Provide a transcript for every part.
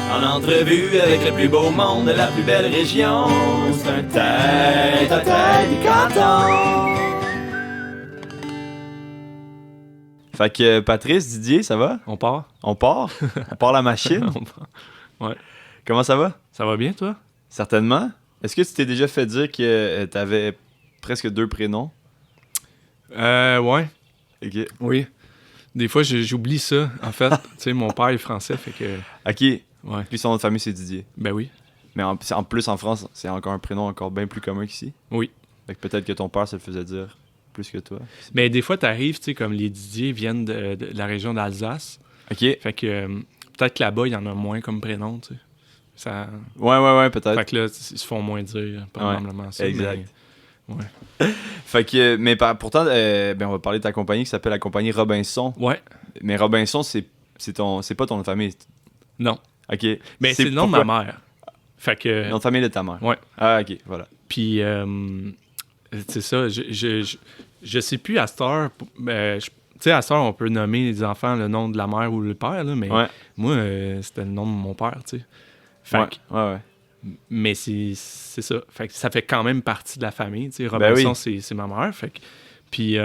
En entrevue avec le plus beau monde de la plus belle région, c'est un tête-à-tête du canton. Fait que Patrice, Didier, ça va? On part? On part? On part la machine? On part. Ouais. Comment ça va? Ça va bien, toi? Certainement. Est-ce que tu t'es déjà fait dire que t'avais presque 2 prénoms? Ouais. Ok. Oui. Des fois, j'oublie ça. En fait, tu sais, mon père est français, fait que... Ok. Ouais. Puis son nom de famille, c'est Didier. Ben oui. Mais en plus, en France, c'est encore un prénom encore bien plus commun qu'ici. Oui. Fait que peut-être que ton père se le faisait dire plus que toi. Mais des fois, t'arrives, tu sais, comme les Didier viennent de la région d'Alsace. Ok. Fait que peut-être que là-bas, il y en a moins comme prénom, tu sais. Ça... Ouais, peut-être. Fait que là, ils se font moins dire, probablement ça. Exact. Mais... Ouais. Fait que, mais pourtant, on va parler de ta compagnie qui s'appelle la compagnie Robinson. Ouais. Mais Robinson, c'est pas ton nom de famille. Non. Ok. Mais c'est le nom de ma mère. Fait que... Le nom de famille de ta mère. Ouais. Ah, ok, voilà. Puis, c'est ça, je sais plus à cette heure, tu sais, à cette heure, on peut nommer les enfants le nom de la mère ou le père, là, mais moi, c'était le nom de mon père, tu sais. Fait que, ouais. mais c'est ça. Fait que ça fait quand même partie de la famille, tu sais. Robinson, c'est ma mère, fait que... Puis,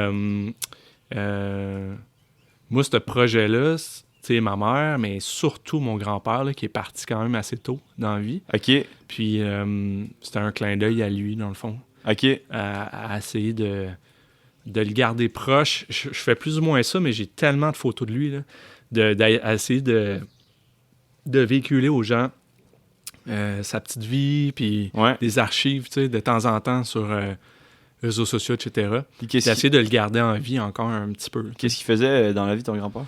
moi, ce projet-là, tu sais, ma mère, mais surtout mon grand-père, là, qui est parti quand même assez tôt dans la vie. Ok. Puis, c'était un clin d'œil à lui, dans le fond. Ok. À essayer de le garder proche. Je fais plus ou moins ça, mais j'ai tellement de photos de lui, là, d'essayer de véhiculer aux gens sa petite vie, puis des archives, tu sais, de temps en temps sur réseaux sociaux, etc. Puis essayer de le garder en vie encore un petit peu. Qu'est-ce qu'il faisait dans la vie, ton grand-père?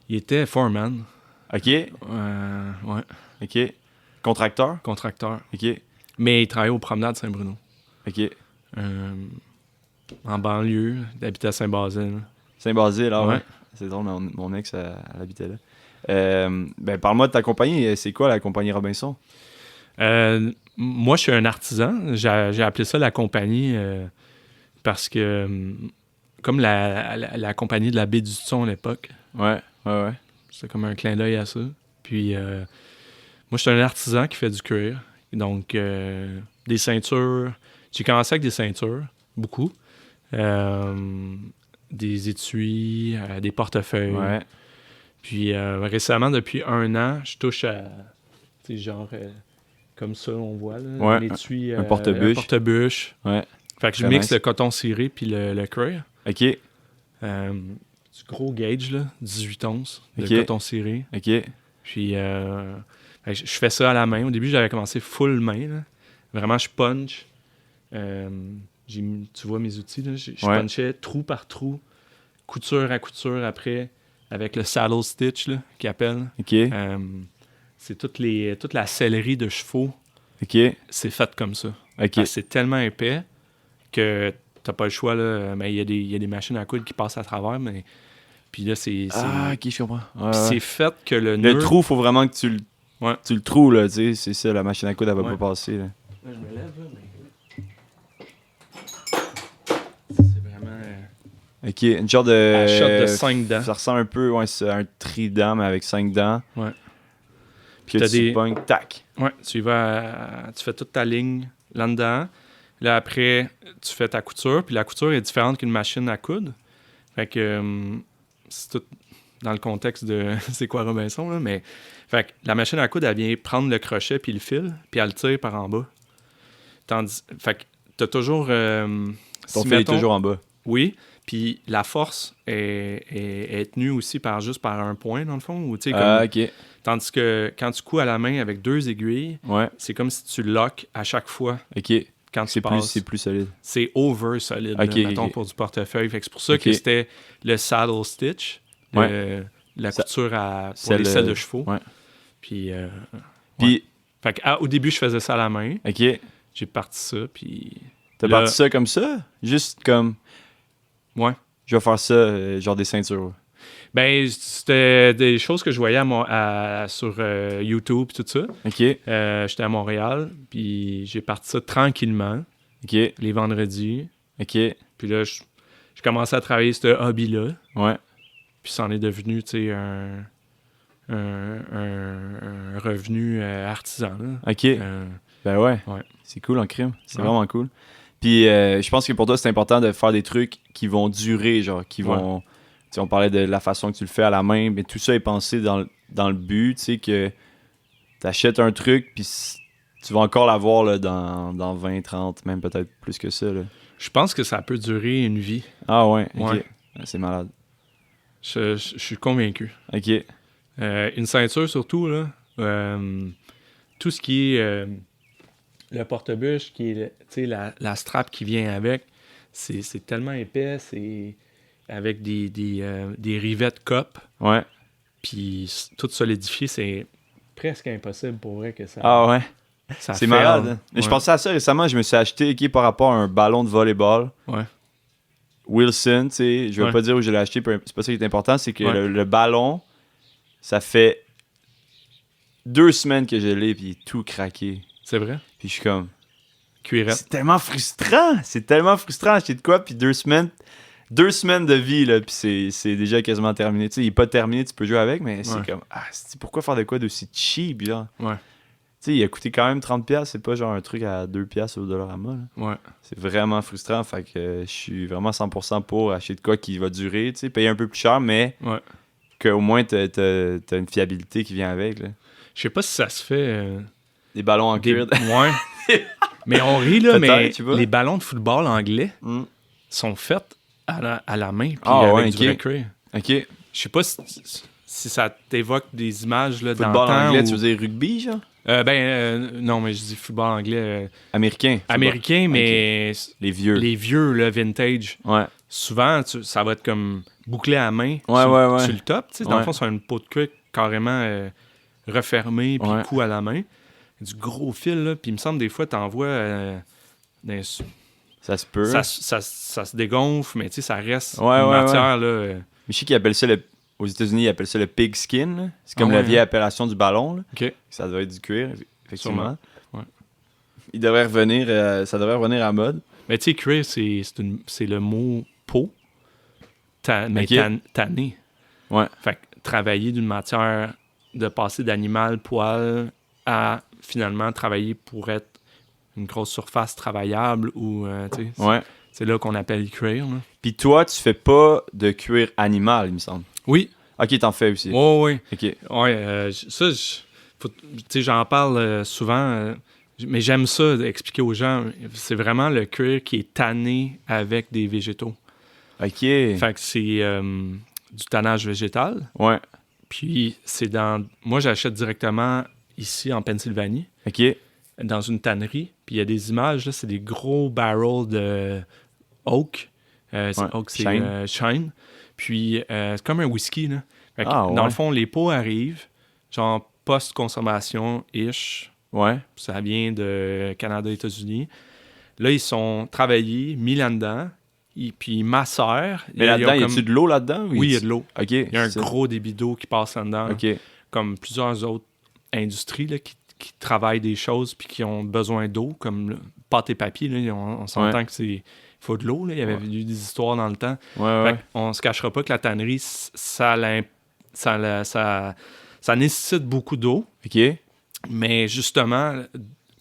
Il était foreman. Ok. Ouais. Ok. Contracteur? Contracteur. Ok. Mais il travaillait au promenade Saint-Bruno. Ok. En banlieue, il habitait à Saint-Basile. Saint-Basile, là, ouais. C'est drôle, mon ex, elle habitait là. Parle-moi de ta compagnie. C'est quoi la compagnie Robinson? Moi, je suis un artisan. J'ai appelé ça la compagnie parce que, comme la compagnie de la baie du Son à l'époque. Ouais. C'est comme un clin d'œil à ça. Puis, moi, je suis un artisan qui fait du cuir. Donc, des ceintures. J'ai commencé avec des ceintures, beaucoup. Des étuis, des portefeuilles. Ouais. Puis, récemment, depuis 1 an, je touche à, tu sais, genre... comme ça, on voit, là, l'étui, un porte-bûche. Un porte-bûche. Ouais. Fait que je mixe le coton ciré puis le cuir. OK. Du gros gauge, là, 18 onces de coton ciré. OK. Puis, je fais ça à la main. Au début, j'avais commencé full main, là. Vraiment, je punch. Tu vois mes outils, là. Je punchais trou par trou, couture à couture après, avec le saddle stitch, là, qu'ils appellent. OK. C'est toute la sellerie de chevaux. OK. C'est fait comme ça. OK. C'est tellement épais que t'as pas le choix, là. Mais il y a des machines à coudre qui passent à travers, mais... Puis là, c'est... Ah, OK, je comprends. Puis c'est fait que le nœud... Le trou, faut vraiment que tu le trouves, là, tu sais. C'est ça, la machine à coudre, elle va pas passer, là. Là, je me lève, là, mais... C'est vraiment... OK, une genre de... Un shot de 5 dents. Ça ressemble un peu à un trident, mais avec 5 dents. Ouais. Puis là, tu pognes, tac. Ouais, tu fais toute ta ligne là-dedans. Là, après, tu fais ta couture. Puis la couture est différente qu'une machine à coudre. Fait que c'est tout dans le contexte de c'est quoi Robinson, là. Mais fait que la machine à coudre, elle vient prendre le crochet puis le fil, puis elle le tire par en bas. Fait que t'as toujours... Ton fil est toujours en bas. Oui, puis la force est tenue aussi juste par un point, dans le fond. Ou, OK. Tandis que quand tu couds à la main avec 2 aiguilles, c'est comme si tu lock à chaque fois. OK. Quand tu passes. C'est plus solide. C'est over solide, mettons, pour du portefeuille. Fait que c'est pour ça que c'était le saddle stitch, la couture pour les selles de chevaux. Ouais. Puis, fait que, au début, je faisais ça à la main. OK. J'ai parti ça, puis... T'as parti ça comme ça? Juste comme... Ouais. Je vais faire ça, genre des ceintures. Ben, c'était des choses que je voyais sur YouTube et tout ça. OK. J'étais à Montréal, puis j'ai parti ça tranquillement. OK. Les vendredis. OK. Puis là, je commençais à travailler ce hobby-là. Ouais. Puis ça en est devenu, tu sais, un revenu artisan. Là. OK. Ben ouais. Ouais. C'est cool en crime. C'est Ouais. vraiment cool. Puis je pense que pour toi, c'est important de faire des trucs qui vont durer, genre, qui vont... Tu sais, on parlait de la façon que tu le fais à la main, mais tout ça est pensé dans le but, tu sais, que t'achètes un truc, puis tu vas encore l'avoir là, dans 20, 30, même peut-être plus que ça. Là. Je pense que ça peut durer une vie. Ah ouais, OK. Ouais. C'est malade. Je suis convaincu. OK. Une ceinture surtout, là. Tout ce qui est le porte-bûche, qui est la strap qui vient avec, c'est tellement épais, c'est avec des rivets de cope, Ouais. puis tout solidifié, c'est presque impossible pour vrai que ça. Ah ouais. ça C'est fail. malade. Hein? Mais je Ouais. pensais à ça récemment, je me suis acheté par rapport à un ballon de volleyball. Ouais. Wilson, tu sais, je vais Ouais. pas dire où je l'ai acheté, c'est pas ça qui est important, c'est que Ouais. le ballon, ça fait 2 semaines que je l'ai, puis il est tout craqué. C'est vrai? Puis je suis comme... Cuirette. C'est tellement frustrant! C'est tellement frustrant d'acheter de quoi, puis 2 semaines... 2 semaines de vie, là, puis c'est déjà quasiment terminé. Tu sais, il est pas terminé, tu peux jouer avec, mais c'est Ouais. comme... pourquoi faire de quoi d'aussi cheap, là? Ouais. Tu sais, il a coûté quand même 30$, c'est pas genre un truc à 2$ au Dollarama, là. Ouais. C'est vraiment frustrant, fait que je suis vraiment 100% pour acheter de quoi qui va durer, tu sais, payer un peu plus cher, mais Ouais. qu'au moins t'as une fiabilité qui vient avec, là. Je sais pas si ça se fait. Des ballons en cuir. Ouais. Mais on rit, là, Peut-être, mais tu vois. les ballons de football anglais Mm. sont faits à la main, puis Ah, avec ouais, du ok. vrai cuir. OK. Je sais pas si ça t'évoque des images là, Football d'antan anglais, ou- tu veux dire rugby, genre? non, mais je dis football anglais Américain. football. américain, mais Les vieux. les vieux, là, vintage, Ouais. souvent, ça va être comme bouclé à main Ouais, sur, ouais. sur le top. Tu sais, dans le Ouais. fond, c'est une peau de cuir carrément refermée, puis Ouais. coup à la main. Du gros fil, là, puis il me semble des fois, t'envoies... Ça se peut. ça se dégonfle, mais tu sais, ça reste Ouais, une ouais, matière, là... Mais je sais qu'ils appellent ça aux États-Unis, ils appellent ça le pig skin, là. C'est comme Ah la ouais, vieille hein? appellation du ballon, là. OK. Ça doit être du cuir, effectivement. Sûrement. Ouais. Il devrait revenir, ça devrait revenir à mode. Mais tu sais, cuir, c'est le mot peau, mais Ok. tanné. Ouais. Fait que travailler d'une matière, de passer d'animal, poil, à finalement travailler pour être une grosse surface travaillable ou, tu sais, Ouais. c'est là qu'on appelle le cuir. Là. Puis toi, tu fais pas de cuir animal, il me semble. Oui, Ok, t'en fais aussi. oui. Ok. Ouais, ça, tu sais, j'en parle souvent, mais j'aime ça d'expliquer aux gens. C'est vraiment le cuir qui est tanné avec des végétaux. Ok. Fait que c'est du tannage végétal. Ouais. Puis c'est moi, j'achète directement ici en Pennsylvanie, Ok. dans une tannerie. Puis il y a des images, là, c'est des gros barrels de oak. Ouais, Oak, c'est Shine. Shine. Puis c'est comme un whisky, là. Fait que, Ah, dans ouais. le fond, les pots arrivent, genre post-consommation-ish. Ouais. Ça vient de Canada, États-Unis. Là, ils sont travaillés, mis là-dedans. Puis ils macèrent. Mais là-dedans, y a-tu de l'eau là-dedans? ou Oui, il y a y a-tu- de l'eau. Ok. Il y a un c'est ça. gros débit d'eau qui passe là-dedans. Ok. Comme plusieurs autres industries là, qui travaillent des choses puis qui ont besoin d'eau, comme pâte et papier. Là, on s'entend Ouais. que c'est... Il faut de l'eau. Là. Il y avait eu des histoires dans le temps. Ouais, Fait ouais. on se cachera pas que la tannerie, ça nécessite beaucoup d'eau. Ok. Mais justement,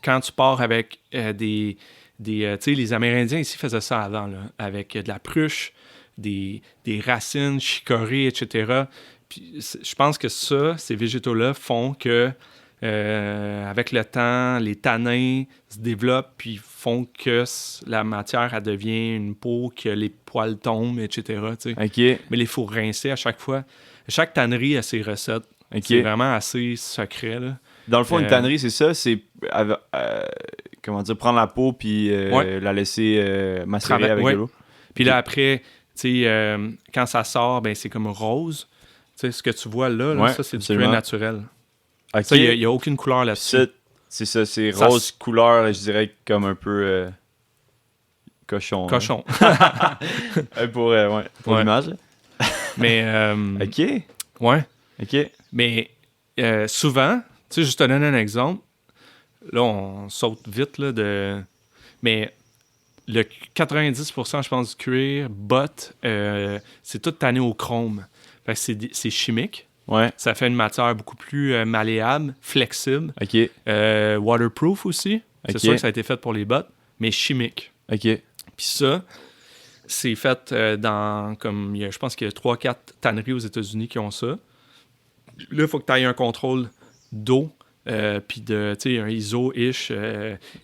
quand tu pars avec tu sais, les Amérindiens ici faisaient ça avant, là, avec de la pruche, des racines, chicorées, etc. Puis je pense que ces végétaux-là font que, avec le temps, les tanins se développent, puis font que la matière, elle devient une peau, que les poils tombent, etc. tu sais. Ok. Mais il faut rincer à chaque fois. Chaque tannerie a ses recettes. Ok. C'est vraiment assez secret, là. Dans le fond, une Euh, tannerie, c'est ça, c'est comment dire, prendre la peau puis Ouais. la laisser macérer avec Ouais. de l'eau. Puis là, après, tu sais, quand ça sort, ben c'est comme rose. Tu sais, ce que tu vois là, Ouais, ça, c'est du absolument. cuir naturel. Ok. Ça, il n'y a aucune couleur là-dessus. Ça, c'est ça, c'est Ça rose couleur, je dirais comme un peu cochon. Cochon. Hein. Pour Ouais. l'image. là. Mais, Ok. ouais. Ok. Mais souvent, tu sais, je te donne un exemple. Là, on saute vite, là, mais le 90%, je pense, du cuir, botte, c'est tout tanné au chrome. Fait que c'est chimique. Ouais. Ça fait une matière beaucoup plus malléable, flexible, OK. waterproof aussi. C'est Ok. sûr que ça a été fait pour les bottes, mais chimique. OK. Puis ça, c'est fait je pense qu'il y a 3-4 tanneries aux États-Unis qui ont ça. Là, il faut que tu aies un contrôle d'eau, puis un ISO-ish,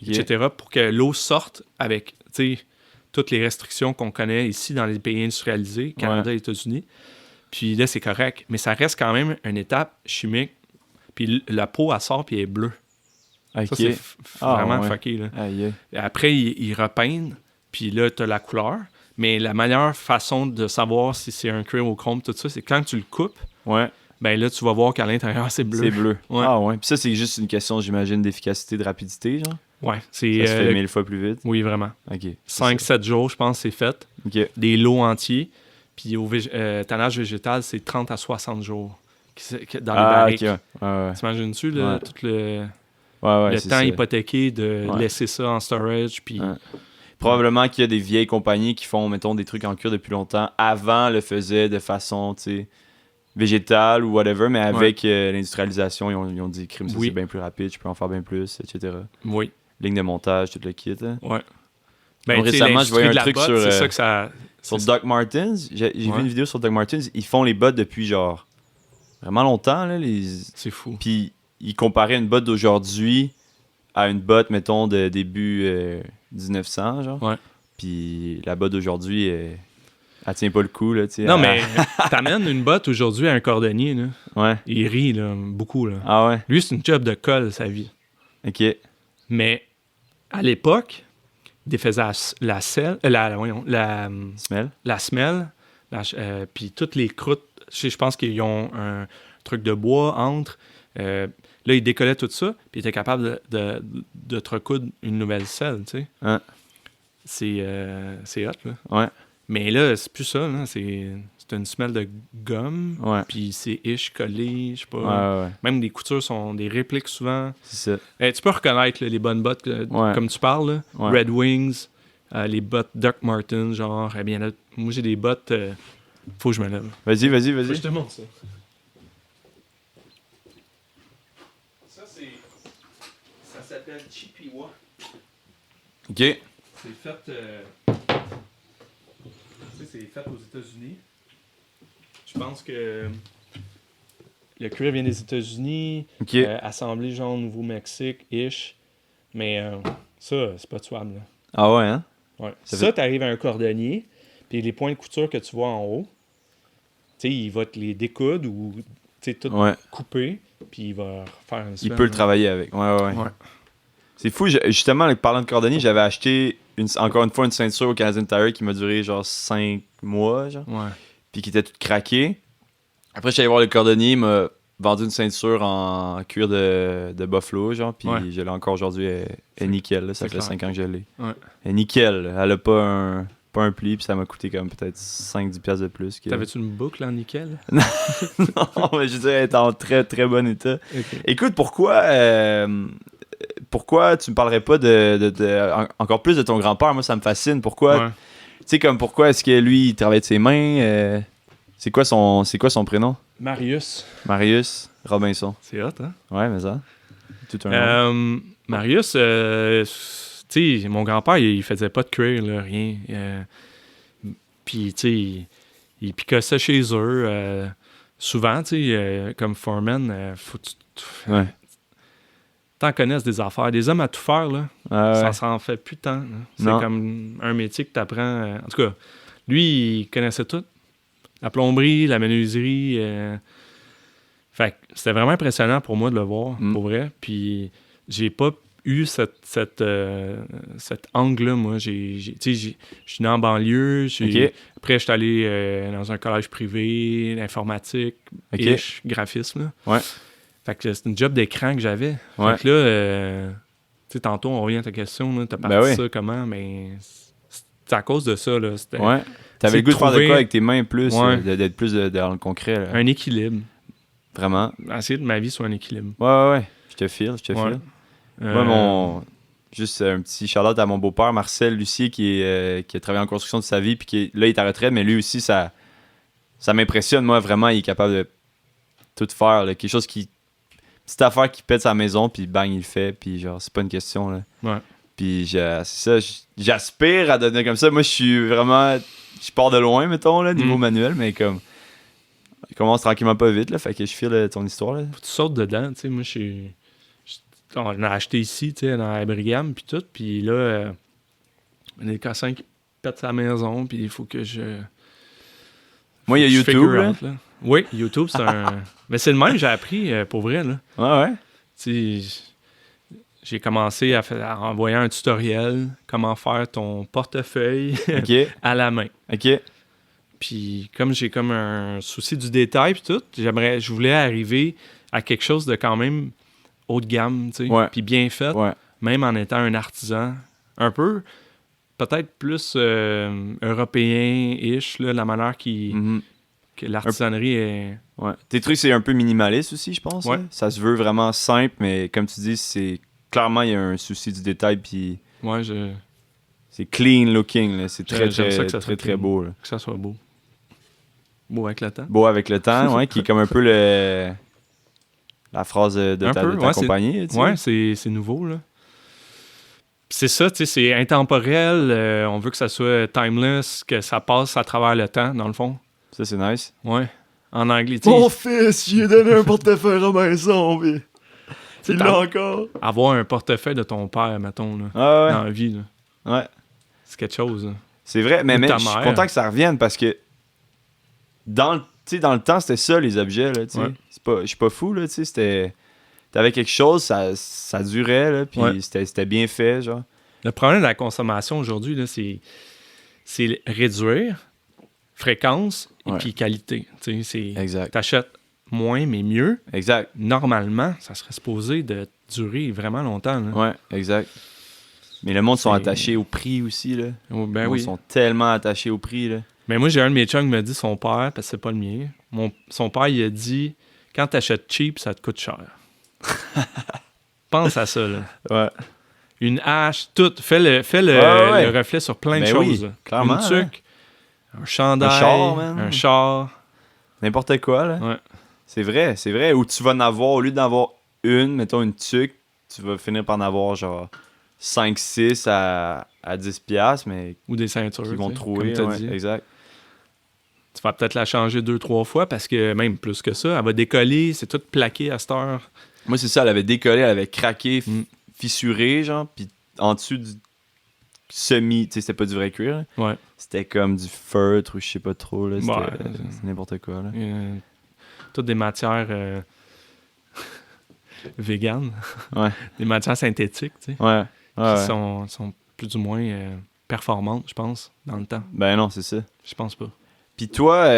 etc., pour que l'eau sorte avec, toutes les restrictions qu'on connaît ici dans les pays industrialisés, Canada et États-Unis. Puis là, c'est correct. Mais ça reste quand même une étape chimique. Puis la peau, elle sort, puis elle est bleue. OK. Ça, c'est vraiment fucké, là. Aïe. Après, ils repeignent, puis là, tu as la couleur. Mais la meilleure façon de savoir si c'est un cuir au chrome, tout ça, c'est quand tu le coupes, Ouais. ben là, tu vas voir qu'à l'intérieur, c'est bleu. C'est bleu. Ouais. Ah ouais. Puis ça, c'est juste une question, j'imagine, d'efficacité, de rapidité, genre? Ouais, Ça se fait 1000 fois plus vite? Oui, vraiment. OK. 5-7 jours, je pense, c'est fait. OK. Des lots entiers. Puis au tannage végétal, c'est 30 à 60 jours dans les barriques. OK, ouais. T'imagines-tu, là, Ouais. tout le C'est temps ça. hypothéqué de laisser ça en storage, puis... Ouais. Probablement qu'il y a des vieilles compagnies qui font, mettons, des trucs en cuir depuis longtemps. Avant, le faisaient de façon, tu sais, végétale ou whatever, mais avec l'industrialisation, ils ont dit, crime, ça, c'est bien plus rapide, je peux en faire bien plus, etc. Oui. Ligne de montage, tout le kit. Hein. Ouais. Donc, récemment, je voyais un truc botte, c'est ça que ça... sur Doc Martens. J'ai vu une vidéo sur Doc Martens. Ils font les bottes depuis, genre, vraiment longtemps, là. C'est fou. Puis, ils comparaient une botte d'aujourd'hui à une botte, mettons, de début 1900, genre. Ouais. Puis la botte d'aujourd'hui, elle tient pas le coup, là, tu sais. Non, mais t'amènes une botte aujourd'hui à un cordonnier, là. Ouais. Il rit, là, beaucoup, là. Ah ouais? Lui, c'est une job de colle, sa vie. OK. Mais, à l'époque, il défaisait la semelle, puis toutes les croûtes, je pense qu'ils ont un truc de bois entre... là, il décollait tout ça, puis il était capable de te recoudre une nouvelle selle, tu sais. Hein. C'est hot, là. Ouais. Mais là, c'est plus ça, là. C'est une semelle de gomme, Ouais. puis c'est collé, je sais pas. Ouais. Même les coutures sont des répliques souvent. C'est ça. Tu peux reconnaître là, les bonnes bottes, comme tu parles, là. Ouais. Red Wings, les bottes Doc Martens, genre, eh bien là, moi j'ai des bottes, faut que je me lève. Vas-y. Faut que je te montre ça. Ça s'appelle Chippewa. OK. C'est fait... c'est fait aux États-Unis. Je pense que le cuir vient des États-Unis, OK. assemblé genre au Nouveau-Mexique-ish. Mais ça, c'est pas tuable. Là. Ah ouais, hein? Ouais. Ça Ça, t'arrives à un cordonnier, puis les points de couture que tu vois en haut, tu sais, il va te les découdre ou tout couper, puis il va faire une Il semelle, peut le là. travailler avec. Ouais. C'est fou. Justement, parlant de cordonnier, j'avais acheté encore une fois une ceinture au Canadian Tire qui m'a duré genre 5 mois, genre. Ouais. Puis qui était toute craquée. Après, je suis allé voir le cordonnier, il m'a vendu une ceinture en cuir de buffalo, genre. Puis je l'ai encore aujourd'hui. Elle est nickel, là. Ça fait 5 ans que je l'ai. Ouais. Elle est nickel. Elle a pas un pli, puis ça m'a coûté comme peut-être 5-10$ de plus. T'avais-tu une boucle en nickel? Non, mais je veux dire, elle est en très très bon état. Okay. Écoute, pourquoi tu me parlerais pas encore plus de ton grand-père? Moi, ça me fascine. Pourquoi? Tu sais, comme pourquoi est-ce que lui, il travaille de ses mains? C'est quoi son prénom? Marius. Marius Robinson. C'est hot, hein? Ouais, mais ça. Tout un nom. Marius, tu sais, mon grand-père, il faisait pas de cuir, là, rien. Puis, tu sais, il picassait chez eux. Souvent, tu sais, comme foreman, faut que tu t'en connaisses des affaires. Des hommes à tout faire, là, ça s'en fait plus tant. Là. C'est comme un métier que t'apprends. En tout cas, lui, il connaissait tout. La plomberie, la menuiserie. Fait que c'était vraiment impressionnant pour moi de le voir, pour vrai. Puis j'ai pas eu cet angle-là, moi. Je suis né en banlieue. Après, je suis allé dans un collège privé, l'informatique, graphisme. Là. Ouais. Fait que c'est une job d'écran que j'avais. Fait que là, tu sais, tantôt, on revient à ta question, t'as parti ça comment, mais c'est à cause de ça, là. T'avais le goût de faire de quoi avec tes mains plus, d'être plus dans le concret, là. Un équilibre. Vraiment. Essayer que ma vie soit un équilibre. Ouais. Je te file. Moi, juste un petit shout-out à mon beau-père, Marcel Lucier, qui a travaillé en construction de sa vie, puis là, il est à retraite, mais lui aussi, ça m'impressionne, moi, vraiment, il est capable de tout faire, là. Quelque chose qui... Petite affaire qui pète sa maison, puis bang, il le fait, puis genre, c'est pas une question, là. Ouais. Puis c'est ça, j'aspire à devenir comme ça. Moi, je suis vraiment... Je pars de loin, mettons, là, niveau manuel, mais comme... Je commence tranquillement pas vite, là, fait que je file ton histoire, là. Faut que tu sautes dedans, tu sais. Moi, on a acheté ici, tu sais, dans la Brigham, puis tout. Puis là, on est Cassin qui pète sa maison, puis il faut que je... Moi, il y a YouTube, là. Oui, YouTube, c'est un... Mais c'est le même, j'ai appris, pour vrai, là. Ouais. Tu sais, j'ai commencé à envoyer un tutoriel, comment faire ton portefeuille à la main. OK. Puis comme j'ai comme un souci du détail puis tout, je voulais arriver à quelque chose de quand même haut de gamme, tu sais, puis bien fait, même en étant un artisan. Un peu, peut-être plus européen-ish, là, la manière que l'artisanerie est... Ouais. Tes trucs, c'est un peu minimaliste aussi, je pense. Ouais. Hein? Ça se veut vraiment simple, mais comme tu dis, c'est... Clairement, il y a un souci du détail, puis... Ouais, c'est clean looking, là. C'est très, j'aime ça que ça très, très beau, là. Que ça soit beau. Beau avec le temps. Beau avec le temps, ouais, qui est comme un peu la phrase de ta compagnie. Ouais, c'est nouveau, là. Puis c'est ça, tu sais, c'est intemporel. On veut que ça soit timeless, que ça passe à travers le temps, dans le fond. Ça, c'est nice. Ouais. En anglais, tu sais. Mon fils, j'ai donné un portefeuille à maison, mais... Il l'a encore. Avoir un portefeuille de ton père, mettons, là, dans la vie, là. Ouais. C'est quelque chose, là. C'est vrai, mais je suis content que ça revienne parce que dans le temps, c'était ça, les objets, là, tu sais. Je suis pas fou, là, tu sais, t'avais quelque chose, ça durait, là, puis c'était bien fait, genre. Le problème de la consommation aujourd'hui, là, c'est réduire fréquence et puis qualité. Tu sais, t'achètes moins, mais mieux. Exact. Normalement, ça serait supposé de durer vraiment longtemps, là. Ouais, exact. Mais le monde sont attachés au prix aussi, là. Ils sont tellement attachés au prix, là. Mais moi, j'ai un de mes chums qui m'a dit, son père, parce que c'est pas le mien, son père, il a dit, quand t'achètes cheap, ça te coûte cher. Pense à ça, là. Ouais. Une hache, tout. Fais le reflet sur plein de choses. Oui, clairement. Une tuque, un chandail, un char. N'importe quoi, là. Ouais. C'est vrai. Ou tu vas en avoir, au lieu d'en avoir une, mettons une tuque, tu vas finir par en avoir genre 5-6 à 10$, mais... Ou des ceintures, qui vont trouver, comme t'as dit. Exact. Tu vas peut-être la changer 2-3 fois parce que même plus que ça, elle va décoller, c'est tout plaqué à cette heure. Moi, c'est ça, elle avait décollé, elle avait craqué, fissuré, genre, puis en dessous du semi, tu sais, c'était pas du vrai cuir. Ouais. C'était comme du feutre ou je sais pas trop, là. C'était n'importe quoi, là. Toutes des matières véganes. Ouais. Des matières synthétiques, tu sais. Ouais. Qui sont plus ou moins performantes, je pense, dans le temps. Ben non, c'est ça. Je pense pas. Puis toi,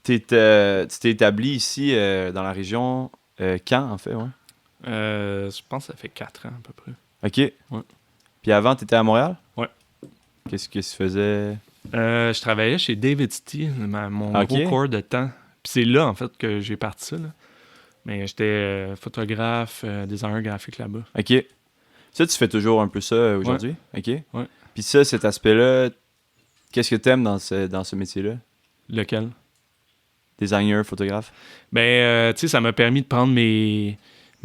tu t'es établi ici dans la région quand, en fait, ouais? Je pense que ça fait 4 ans, à peu près. OK. Ouais. Puis avant, t'étais à Montréal? Ouais. Qu'est-ce que tu faisais? Je travaillais chez David City, mon gros corps de temps. Puis c'est là, en fait, que j'ai parti ça, là. Mais j'étais photographe, designer graphique là-bas. OK. Ça, tu fais toujours un peu ça aujourd'hui? Ouais. OK. Ouais. Puis ça, cet aspect-là, qu'est-ce que t'aimes dans ce métier-là? Lequel? Designer, photographe? Ben, tu sais, ça m'a permis de prendre mes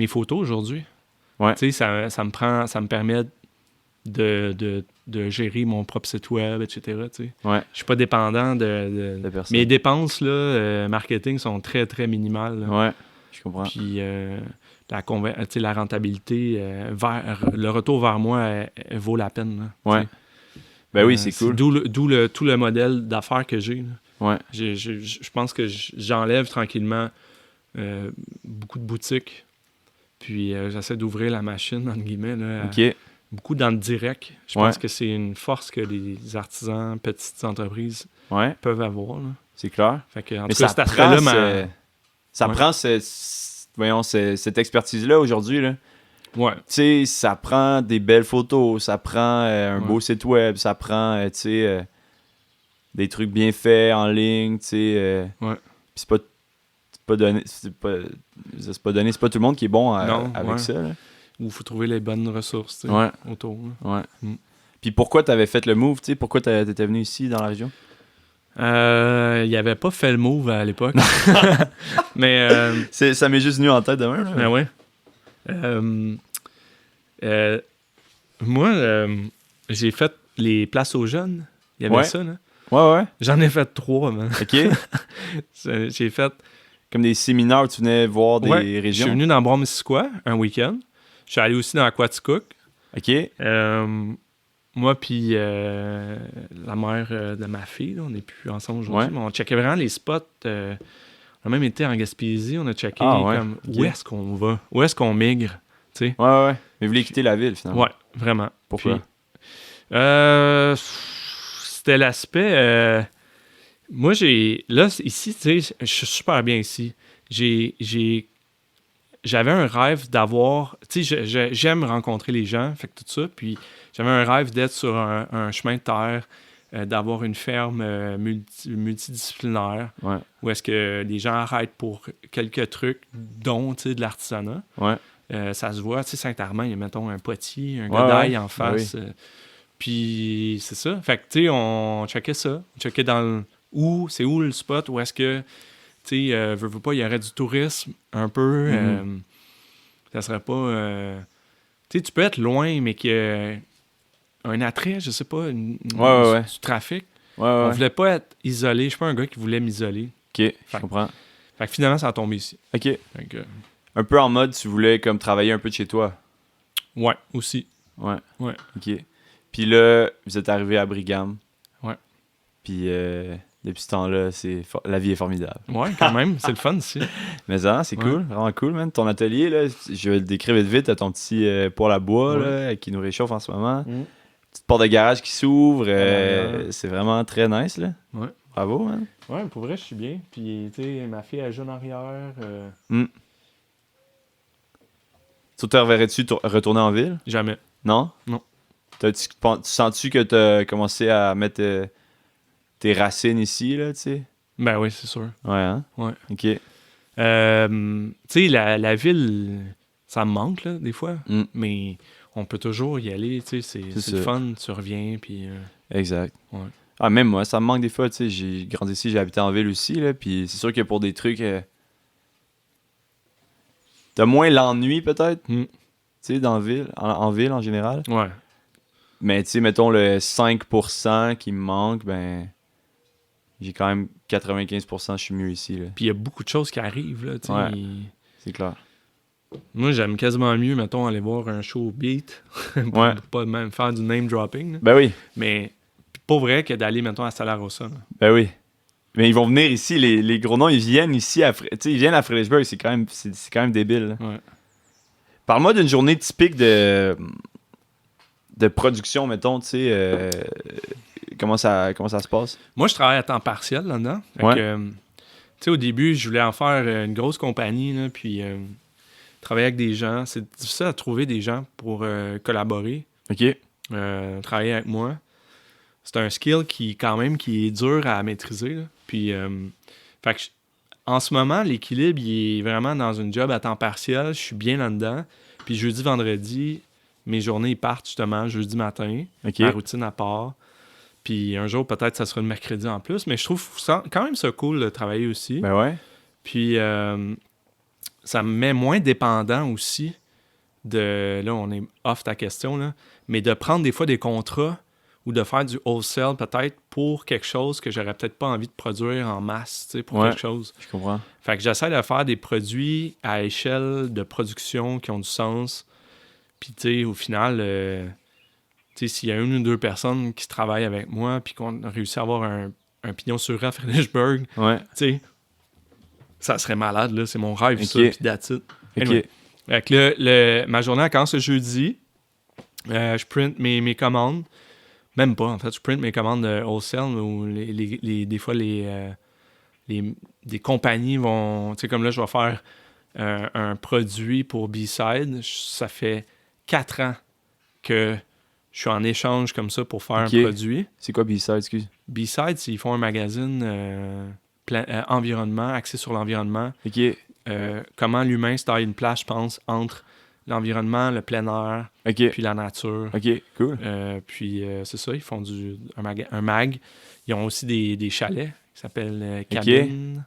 photos aujourd'hui. Ouais. Tu sais, ça me permet de gérer mon propre site web, etc. Tu sais. Ouais. Je suis pas dépendant de personne. Mes dépenses là, marketing sont très, très minimales. Là. Ouais, je comprends. Puis la rentabilité, le retour vers moi vaut la peine. Là, ouais. Ben oui, c'est cool. D'où tout le modèle d'affaires que j'ai. Là. Ouais. Je pense que j'enlève tranquillement beaucoup de boutiques. Puis j'essaie d'ouvrir la machine, entre guillemets. Là, OK. Beaucoup dans le direct. Je pense que c'est une force que les artisans, petites entreprises peuvent avoir. Là. C'est clair. Fait que, en mais tout cas, ça prend cette expertise-là aujourd'hui. Là. Ouais. Tu sais, ça prend des belles photos, ça prend un beau site web, ça prend, tu sais, des trucs bien faits en ligne, tu sais. Puis c'est pas donné, c'est pas tout le monde qui est bon avec ça. Là. Ou il faut trouver les bonnes ressources autour. Là. Ouais. Puis pourquoi t'avais fait le move, tu sais? Pourquoi t'étais venu ici dans la région? Il avait pas fait le move à l'époque. Mais... Ça m'est juste venu en tête demain. Ben ouais. Moi, j'ai fait les places aux jeunes. Il y avait ça, là. Ouais. J'en ai fait 3, man. OK. J'ai fait... Comme des séminaires où tu venais voir des régions. Je suis venu dans Brown-Missisquoi un week-end. Je suis allé aussi dans Aquaticook. OK. Moi puis la mère de ma fille, là, on n'est plus ensemble aujourd'hui, mais on checkait vraiment les spots. On a même été en Gaspésie, on a checké comme où est-ce qu'on va, où est-ce qu'on migre, tu sais. Ouais. Mais vous voulez quitter la ville, finalement. Ouais, vraiment. Pourquoi? Puis, c'était l'aspect... moi, là, ici, tu sais, je suis super bien ici. J'avais un rêve d'avoir... Tu sais, j'aime rencontrer les gens, fait que tout ça. Puis j'avais un rêve d'être sur un chemin de terre, d'avoir une ferme multidisciplinaire, où est-ce que les gens arrêtent pour quelques trucs, dont, tu sais, de l'artisanat. Ouais. Ça se voit, tu sais, Saint-Armand, il y a, mettons, un potier, un godaille en face. Oui. Puis c'est ça. Fait que, tu sais, on checkait ça. On checkait dans c'est où le spot, où est-ce que... Tu sais, veux pas, il y aurait du tourisme un peu. Ça serait pas... tu sais, tu peux être loin, mais qu'il y a un attrait, je sais pas, du trafic. On voulait pas être isolé. Je suis pas un gars qui voulait m'isoler. OK, je comprends. Fait que finalement, ça a tombé ici. OK. Fait que, un peu en mode, tu voulais comme travailler un peu de chez toi. Ouais, aussi. Ouais. OK. Puis là, vous êtes arrivé à Brigham. Ouais. Puis... depuis ce temps-là, la vie est formidable. Ouais, quand même. C'est le fun ici. Mais ça, c'est cool. Vraiment cool, man. Ton atelier, là, je vais le décrire vite. À ton petit poêle à bois là, qui nous réchauffe en ce moment. Petite porte de garage qui s'ouvre. C'est vraiment très nice, là. Ouais. Bravo, man. Ouais, pour vrai, je suis bien. Puis, tu sais, ma fille, elle joue en arrière. Tu te reverrais-tu retourner en ville? Jamais. Non? Non. Tu sens-tu que tu as commencé à mettre... tes racines ici, là, tu sais? Ben oui, c'est sûr. Ouais, hein? Ouais. OK. Tu sais, la ville, ça me manque, là, des fois. Mais on peut toujours y aller, tu sais. C'est le fun, tu reviens, puis... Exact. Ouais. Ah, même moi, ça me manque des fois, tu sais. J'ai grandi ici, j'ai habité en ville aussi, là, puis c'est sûr que pour des trucs... t'as moins l'ennui, peut-être, tu sais, dans la ville, en ville, en général. Ouais. Mais, tu sais, mettons le 5% qui me manque, ben... J'ai quand même 95%, je suis mieux ici. Là. Puis il y a beaucoup de choses qui arrivent, là, tu sais. Ouais, c'est clair. Moi, j'aime quasiment mieux, mettons, aller voir un show beat pour pas même faire du name dropping. Là. Ben oui. Mais pas vrai que d'aller, mettons, à Sala Rossa. Là. Ben oui. Mais ils vont venir ici, les gros noms, ils viennent ici, ils viennent à Fredericksburg, c'est quand même débile. Là. Ouais. Parle-moi d'une journée typique de production, mettons, tu sais... Comment ça se passe? Moi, je travaille à temps partiel là-dedans. Tu sais, au début, je voulais en faire une grosse compagnie, là, puis travailler avec des gens. C'est difficile à trouver des gens pour collaborer. OK. Travailler avec moi. C'est un skill qui est dur à maîtriser. Là. Puis, fait que en ce moment, l'équilibre, il est vraiment dans une job à temps partiel. Je suis bien là-dedans. Puis jeudi, vendredi, mes journées ils partent justement jeudi matin. Ma routine à part. Puis un jour, peut-être, ça sera le mercredi en plus. Mais je trouve quand même ça cool de travailler aussi. Ben ouais. Puis ça me met moins dépendant aussi de... Là, on est off ta question, là. Mais de prendre des fois des contrats ou de faire du wholesale peut-être pour quelque chose que j'aurais peut-être pas envie de produire en masse, tu sais, pour quelque chose. Je comprends. Fait que j'essaie de faire des produits à échelle de production qui ont du sens. Puis, tu sais, au final... s'il y a une ou deux personnes qui travaillent avec moi puis qu'on a réussi à avoir un pignon sur rue à Fredericksburg, ça serait malade, là. C'est mon rêve, ça, puis that's it. Anyway. Fait que ma journée, elle commence le jeudi. Je print mes commandes. Même pas, en fait. Je print mes commandes de wholesale où des fois, des compagnies vont... Tu sais, comme là, je vais faire un produit pour B-Side. Ça fait 4 ans que... Je suis en échange comme ça pour faire un produit. C'est quoi B-Side, excuse? B-Side, ils font un magazine environnement, axé sur l'environnement. Comment l'humain se taille une place, je pense, entre l'environnement, le plein air, OK. puis la nature. OK, cool. Puis c'est ça, ils font un mag. Ils ont aussi des chalets qui s'appellent cabines.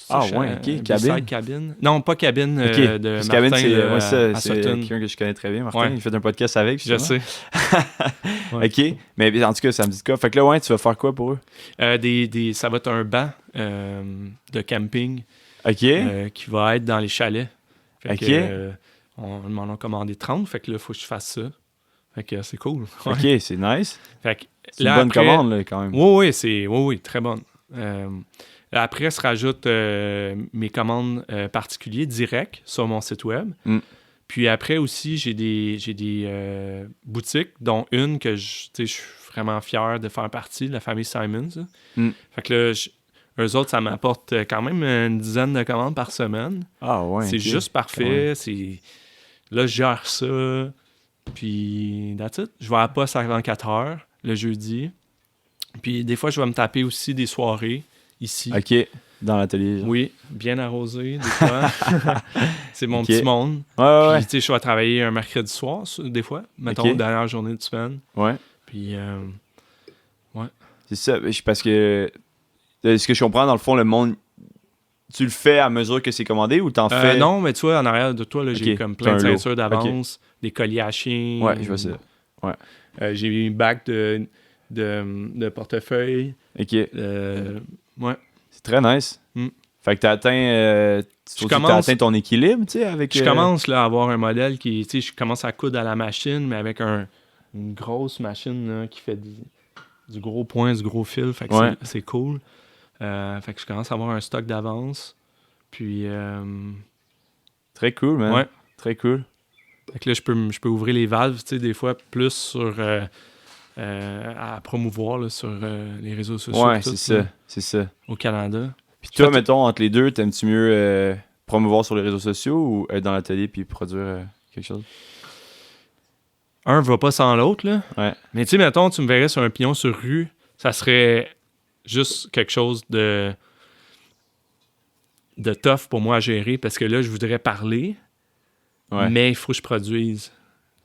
Ah ouais, OK, cabine. Cabine. Non, pas cabine OK, de parce Martin cabine, c'est à c'est Sutton. quelqu'un que je connais très bien, Martin. Ouais. Il fait un podcast avec, Je justement. sais. Ouais. OK, mais en tout cas, ça me dit quoi? Fait que là, ouais, tu vas faire quoi pour eux? Ça va être un banc de camping OK. qui va être dans les chalets. Fait OK. que, on m'en a commandé 30, fait que là, il faut que je fasse ça. Fait que c'est cool. Ouais. OK, c'est nice. Fait que, C'est une bonne commande, là, quand même. Oui, très bonne. Après, se rajoutent mes commandes particulières directes sur mon site web. Puis après aussi, j'ai des boutiques, dont une que je suis vraiment fier de faire partie, la famille Simons. Fait que là, eux autres, ça m'apporte quand même une dizaine de commandes par semaine. Ah ouais. C'est OK. juste parfait. Là, je gère ça. Puis, that's it. Je vais à la poste à 24 heures le jeudi. Puis des fois, je vais me taper aussi des soirées ici. OK, dans l'atelier. Genre. Oui, bien arrosé des fois. C'est mon OK. petit monde. Ouais. Puis, tu sais, je vais travailler un mercredi soir, des fois. Mettons, OK. dernière journée de semaine. Ouais. Puis, C'est ça, parce que ce que je comprends, dans le fond, le monde, tu le fais à mesure que c'est commandé ou t'en fais? non, mais tu vois, en arrière de toi, là, j'ai OK, comme t'as plein de un lot. ceintures d'avance, des colliers à chien. Ouais, je vois ça. Ouais. J'ai une bague de portefeuille. OK. Ouais. C'est très nice. Fait que t'as atteint ton équilibre, tu sais, avec... Je commence là, à avoir un modèle qui, tu sais, je commence à coudre à la machine, mais avec une grosse machine là, qui fait du gros point, du gros fil. Fait que c'est cool. Fait que je commence à avoir un stock d'avance. Puis... Très cool, man. Ouais. Très cool. Fait que là, je peux ouvrir les valves, tu sais, des fois, plus sur... à promouvoir là, sur les réseaux sociaux. Ouais, tout, c'est ça. Au Canada. Puis toi, mettons, entre les deux, t'aimes-tu mieux promouvoir sur les réseaux sociaux ou être dans l'atelier puis produire quelque chose? Un va pas sans l'autre, là. Ouais. Mais tu sais, mettons, tu me verrais sur un pignon sur rue, ça serait juste quelque chose de tough pour moi à gérer parce que là, je voudrais parler, mais il faut que je produise.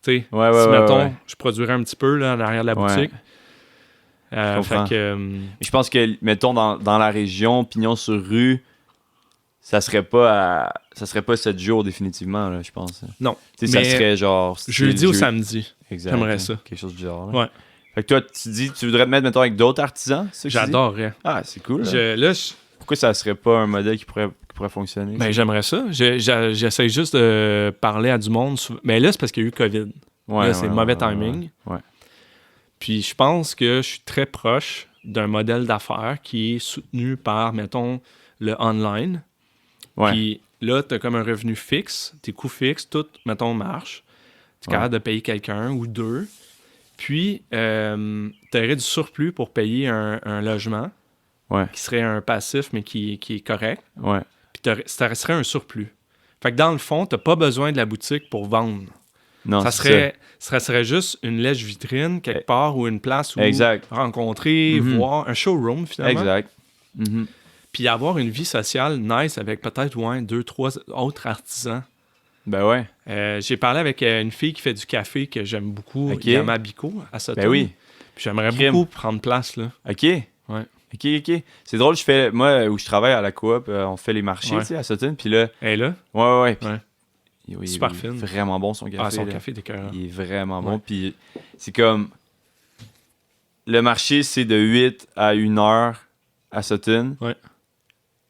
Tu sais, si, mettons, je produirais un petit peu là, en arrière de la boutique. Fait que, je pense que, mettons, dans la région, pignon sur rue, ça serait pas 7 jours définitivement, là, je pense. Non. Tu sais, ça serait genre... Jeudi ou samedi. Exact. J'aimerais ça. Quelque chose du genre. Là. Ouais. Fait que toi, tu dis, tu voudrais te mettre, mettons, avec d'autres artisans? J'adorerais. Ah, c'est cool. Là. Pourquoi ça serait pas un modèle qui pourrait fonctionner? Ben, j'aimerais ça. J'essaie juste de parler à du monde. Mais là, c'est parce qu'il y a eu COVID. Là, c'est mauvais timing. Ouais. Puis je pense que je suis très proche d'un modèle d'affaires qui est soutenu par, mettons, le online. Ouais. Puis là, tu as comme un revenu fixe, tes coûts fixes, tout, mettons, marche. Tu es capable de payer quelqu'un ou deux. Puis, tu aurais du surplus pour payer un logement qui serait un passif, mais qui est correct. Ouais. Puis ça serait un surplus. Fait que dans le fond, tu n'as pas besoin de la boutique pour vendre. Non, ça serait juste une lèche vitrine quelque part ou une place où rencontrer, voir, un showroom finalement. Exact. Puis avoir une vie sociale nice avec peut-être 2, 3 autres artisans. Ben ouais. J'ai parlé avec une fille qui fait du café que j'aime beaucoup, Yama Biko, à Sutton. Ben oui. Puis j'aimerais beaucoup prendre place là. OK. Ouais. OK. C'est drôle, moi, où je travaille à la coop, on fait les marchés, tu sais, à Sutton, puis là... Elle est là? Ouais. Ouais. Il super est fine. Vraiment bon, son café. Ah, son café est écœurant. Il est vraiment bon, puis c'est comme... Le marché, c'est de 8 à 1 heure à Sutton. Ouais.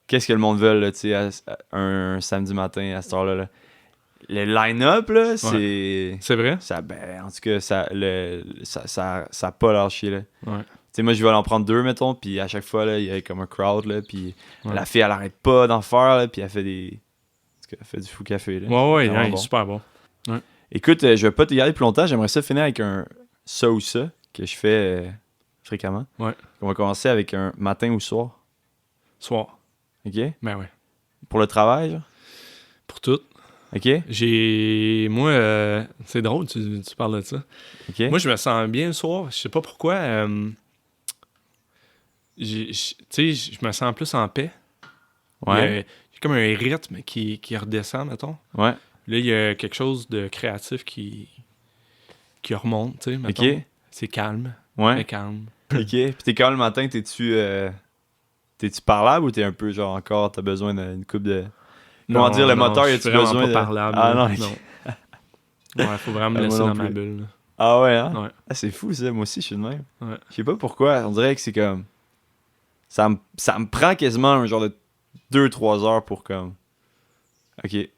Qu'est-ce que le monde veut, là, tu sais, un samedi matin, à cette heure-là, là? Le line-up, là, c'est... C'est vrai? En tout cas, ça a pas lâché, là. Ouais. Tu sais, moi, je vais en prendre 2, mettons, puis à chaque fois, là, il y a comme un crowd, là, puis la fille, elle arrête pas d'en faire, là, puis elle fait elle fait du fou café, là. Ouais, il est super bon. Ouais. Écoute, je vais pas te garder plus longtemps, j'aimerais ça finir avec un ça ou ça, que je fais fréquemment. Ouais. On va commencer avec un matin ou soir. Soir. OK? Ben ouais. Pour le travail, genre? Pour tout. OK? Moi, c'est drôle, tu parles de ça. OK? Moi, je me sens bien le soir. Je sais pas pourquoi. Tu sais, je me sens plus en paix. Ouais. Il y a comme un rythme qui redescend, mettons. Ouais. Là, il y a quelque chose de créatif qui remonte, tu sais, mettons. OK. C'est calme, Ouais. mais calme. OK. Puis t'es quand le matin, t'es-tu parlable ou t'es un peu genre encore, t'as besoin d'une coupe de... Comment dire, le moteur, je y suis a-tu vraiment besoin pas de... parlable. Ah là. non, Non. Ouais, faut vraiment me Moi laisser non dans ma plus. bulle. Là. Ah ouais, hein? Ouais. Ah, c'est fou ça, moi aussi je suis de même. Ouais. Je sais pas pourquoi, on dirait que c'est comme... Ça me prend quasiment un genre de 2-3 heures pour comme... OK. Ouais.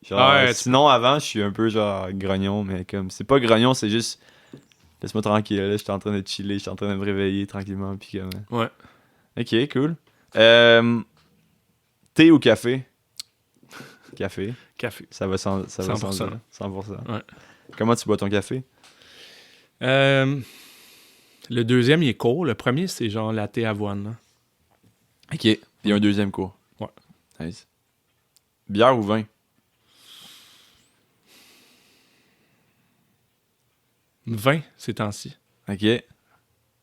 Genre, Ouais, sinon avant, je suis un peu genre grognon, mais comme... C'est pas grognon, c'est juste... Laisse-moi tranquille, là, je suis en train de chiller, je suis en train de me réveiller tranquillement, puis comme... Ouais. OK, cool. Thé ou café? Café. Café. Ça va sans 100%. dire. 100%. Ouais. Comment tu bois ton café? Le deuxième, il est court. Le premier, c'est genre latte avoine. Là. OK. Il y a un deuxième cours. Ouais. Nice. Bière ou vin? Vin, ces temps-ci. OK. Ouais.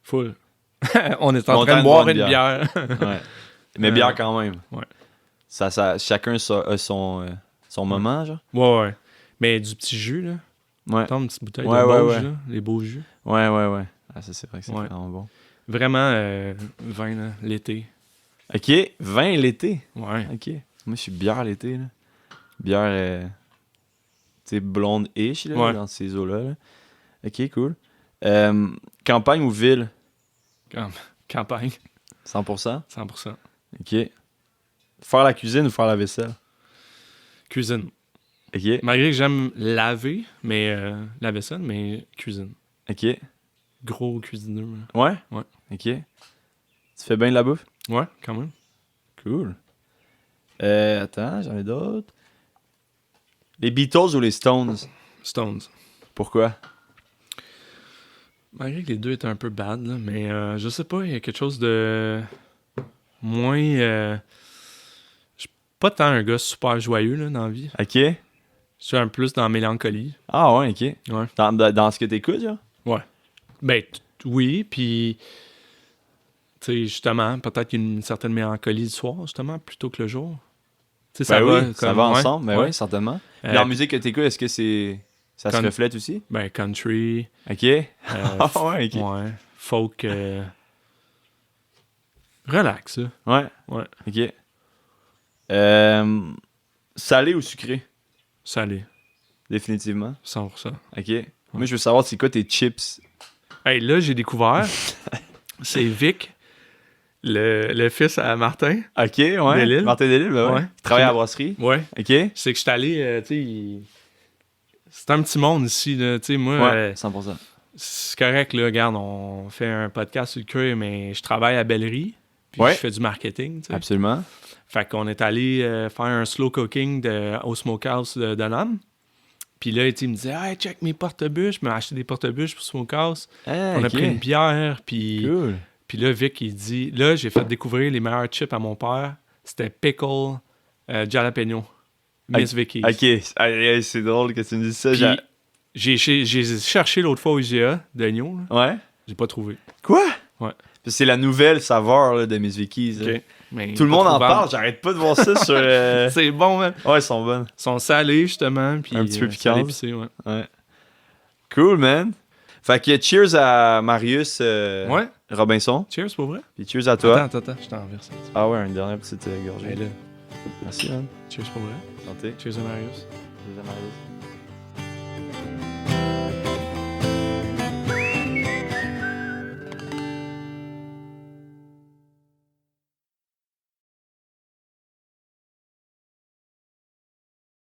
Full. On est en Content train de de boire boire une une bière. Mais bière quand même. Ouais. Chacun a son moment, genre? Ouais. Mais du petit jus, là. Ouais. Attends, une petite bouteille Ouais, de ouais, beau ouais. jus, là. Les beaux jus. Ouais. Ah, ça, c'est vrai que c'est Ouais. vraiment bon. Vraiment, vin, là, l'été. OK. Vin l'été. Ouais. OK. Moi, je suis bière l'été, là. Bière, tu sais, blonde-ish, là, Ouais. dans ces eaux-là. Là. OK, cool. Campagne ou ville? Campagne, 100%? 100%. OK. Faire la cuisine ou faire la vaisselle? Cuisine. OK. Malgré que j'aime laver, mais la vaisselle, mais cuisine. OK. Gros cuisineux. Là. Ouais? Ouais. OK. Tu fais bien de la bouffe? Ouais, quand même. Cool. Attends, j'en ai d'autres. Les Beatles ou les Stones? Stones. Pourquoi? Malgré que les deux étaient un peu bad, là, mais je sais pas, il y a quelque chose de moins... je suis pas tant un gars super joyeux là, dans la vie. OK. Je suis un peu plus dans la mélancolie. Ah ouais, OK. Ouais. Dans ce que t'écoutes, genre? Ouais. Ben, oui, puis... Tu sais, justement, peut-être qu'il y a une certaine mélancolie le soir, justement, plutôt que le jour. Tu sais, Ben ça oui, va, ça comme- va ouais, ensemble, mais ouais. oui, certainement. Puis dans la musique que t'écoutes, est-ce que ça se Con- reflète aussi? Ben, country, OK. Ah ouais, OK. ouais, folk... relax, ça. Ouais. Ouais. OK. Salé ou sucré? Salé, Définitivement. 100%. OK. Moi, je veux savoir c'est quoi tes chips. Hey, là, j'ai découvert, c'est Vic, le fils à Martin. OK, ouais. Delisle. Martin Delisle, ben ouais. Ouais. Il travaille à la brasserie. Ouais. OK. C'est que je suis allé, tu sais, c'est un petit monde ici, là. Tu sais, moi, Ouais, 100%. c'est correct, là. Regarde, on fait un podcast sur le cuir, mais je travaille à Bellerie. Puis Ouais. je fais du marketing, tu sais. Absolument. Fait qu'on est allé faire un slow cooking au Smokehouse de Donham. Puis là, tu sais, il me disait, hey, check mes porte-bûches. Je m'ai acheté des porte-bûches pour Smokehouse. Ah, On a OK. pris une bière. Puis Cool. là, Vic, il dit, là, j'ai fait découvrir les meilleurs chips à mon père. C'était pickle jalapeno. Miss Vicky's. OK. Aïe, c'est drôle que tu me dises ça. Puis, j'ai cherché l'autre fois au IGA d'oignon. Là. Ouais. J'ai pas trouvé. Quoi? Ouais. C'est la nouvelle saveur là, de Miss Vicky's. là. OK. Mais Tout le pas monde en trouvable. parle. J'arrête pas de voir ça sur... C'est bon, man. Ouais, ils sont bonnes. Ils sont salés, justement. Puis, Un petit peu salés piquants. épicés, ouais. Ouais. Cool, man. Fait que cheers à Marius Ouais. Robinson. Cheers, pour vrai? Puis cheers à toi. Attends, je t'en verse. Ah ouais, une dernière petite gorgée. Ben là, Merci, man. cheers pour vrai. Santé. Cheers à Marius. Cheers à Marius.